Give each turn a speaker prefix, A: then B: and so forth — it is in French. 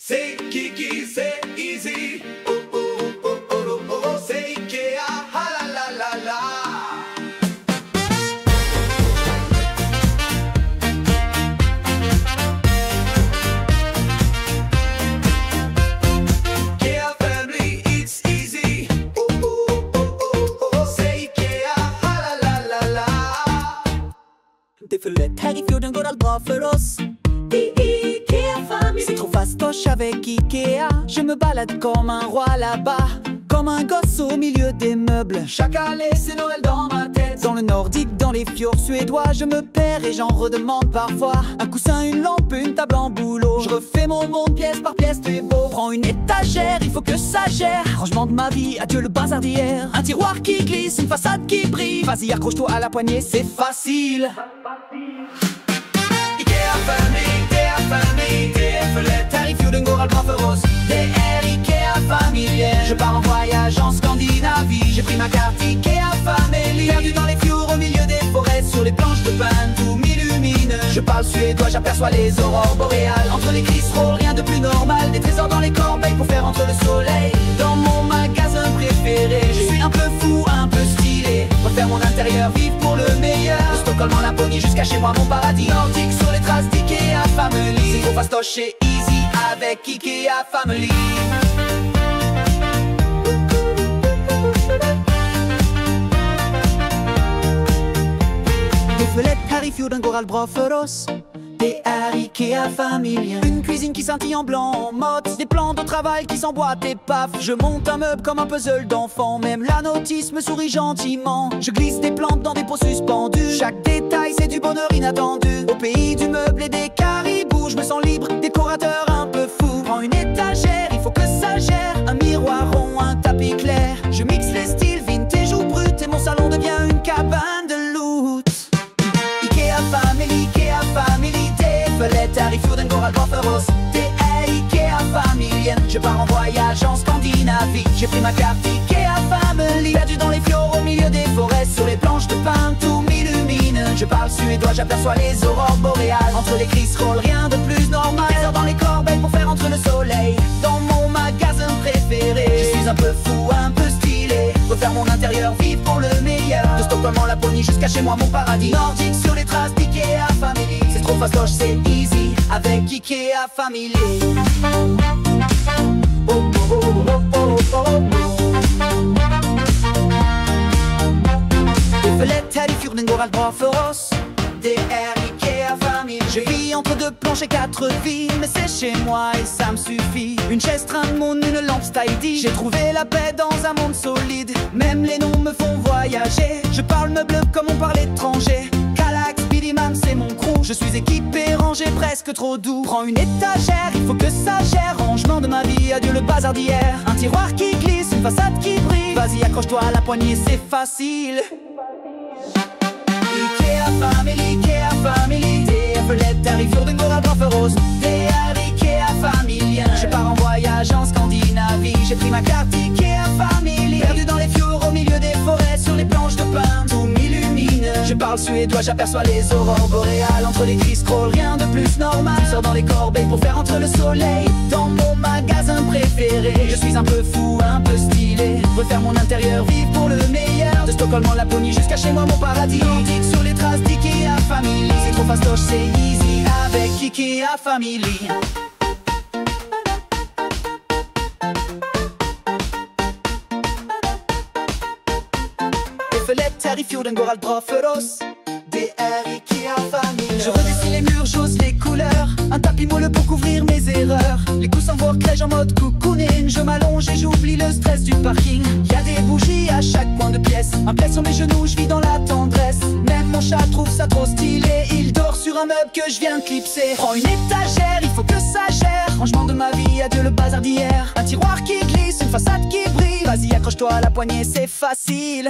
A: C'est Kiki, c'est easy. Oh, oh, oh, oh, oh, oh, oh. C'est Ikea, ah la la la la. Ikea family, it's easy. Oh, oh, oh, oh, oh, oh. C'est Ikea, ah la la la la.
B: Det är för lätt, här i fjorden går allt bra för oss. C'est trop fastoche avec Ikea. Je me balade comme un roi là-bas, comme un gosse au milieu des meubles. Chaque année c'est Noël dans ma tête. Dans le nordique, dans les fjords suédois, je me perds et j'en redemande parfois. Un coussin, une lampe, une table en bouleau. Je refais mon monde pièce par pièce, tu es beau. Prends une étagère, il faut que ça gère. Rangement de ma vie, adieu le bazar d'hier. Un tiroir qui glisse, une façade qui brille. Vas-y, accroche-toi à la poignée, c'est facile.
A: Ikea family, det är för lätt. Här i fjorden går allt bra för oss. Det är Ikea familjen.
B: Je pars en voyage en Scandinavie. J'ai pris ma carte Ikea family.
A: Perdu dans les fjords au milieu des forêts.
B: Sur les planches de pin, tout m'illumine. Je parle suédois, j'aperçois les aurores boréales. Entre les cristalls, rien de plus normal. Des trésors dans les corbeilles pour faire entrer le soleil. Dans mon magasin préféré, je suis un peu fou, un peu stylé. Refaire mon intérieur, vivre pour le meilleur. De Stockholm en Laponie jusqu'à chez moi, mon paradis nordique. Sur les traces d'Ikea family. C'est trop fastoche et easy avec Ikea family. Här i fjorden går allt bra för oss. Det är Ikea-familjen. Une cuisine qui scintille en blanc, en mode. Des plans de travail qui s'emboîtent et paf. Je monte un meuble comme un puzzle d'enfant. Même la notice me sourit gentiment. Je glisse des plantes dans des pots suspendus. Chaque détail c'est du bonheur inattendu. Au pays du meuble et des caribous, je me sens libre, décorateur un peu fou. Prends une étagère, il faut que ça gère. Un miroir rond, un tapis clair. Je mixe les styles vintage ou brut. Et mon salon devient une cabane de loot. Ikea family, det är för lätt. Här i fjorden går allt bra för oss. Det är Ikea familjen. Je pars en voyage en Scandinavie. J'ai pris ma carte Ikea family. Perdu dans les fjords au milieu des forêts. Sur les planches de pin, tout m'illumine. Je parle suédois, j'aperçois les aurores boréales. Entre les cristalls, rien de plus normal. Trésors dans les corbeilles pour faire entrer le soleil. Dans mon magasin préféré, je suis un peu fou, un peu stylé. Refaire mon intérieur, vivre pour le meilleur. De Stockholm en Laponie jusqu'à chez moi, mon paradis nordique. Sur les traces d'Ikea family. C'est trop fastoche, c'est easy avec Ikea family. Oh, oh, oh, oh, oh, oh, oh. Det är för lätt, här i fjorden går allt bra för oss. Det är Ikea family. Je vis entre deux planches et quatre vies. Mais c'est chez moi et ça me suffit. Une chaise, train de monde, une lampe Styley. J'ai trouvé la paix dans un monde solide. Même les noms me font voyager. Je parle meuble comme on parle étranger. Calax, Bidimam, c'est mon crew. Je suis équipé, rangé, presque trop doux. Prends une étagère, il faut que ça gère. Rangement de ma vie, adieu le bazar d'hier. Un tiroir qui glisse, une façade qui brille. Vas-y, accroche-toi à la poignée, c'est facile. Ikea family, det är för lätt. Här i fjorden går allt bra för oss. Det är Ikea familjen. Je pars en voyage en Scandinavie. J'ai pris ma carte Ikea family. Perdu dans les fjords au milieu des forêts. Sur les planches de pin, tout m'illumine. Je parle suédois, j'aperçois les aurores boréales. Entre les cristalls, rien de plus normal. Je sors dans les corbeilles pour faire entrer le soleil. Dans mon magasin préféré, je suis un peu fou, un peu stylé. Refaire mon intérieur, vivre pour le meilleur. De Stockholm en Laponie jusqu'à chez moi, mon paradis nordique. Sur les traces d'Ikea family. C'est trop fastoche, c'est easy avec Ikea family. Här i fjorden går allt bra för oss. Det är Ikea familjen. Je redessine les murs, j'ose les couleurs. Un tapis moelleux pour couvrir mes erreurs. Les coussins voient crèche en mode cocooning. Je m'allonge et j'oublie le stress du parking. Y'a des bougies à chaque coin de pièce. Un plaid sur mes genoux, je vis dans la tendresse. Même mon chat trouve ça trop stylé. Il dort sur un meuble que je viens de clipser. Prends une étagère, il faut que ça gère. Rangement de ma vie, adieu le bazar d'hier. Un tiroir qui glisse, une façade qui brille. Vas-y, accroche-toi à la poignée, c'est facile.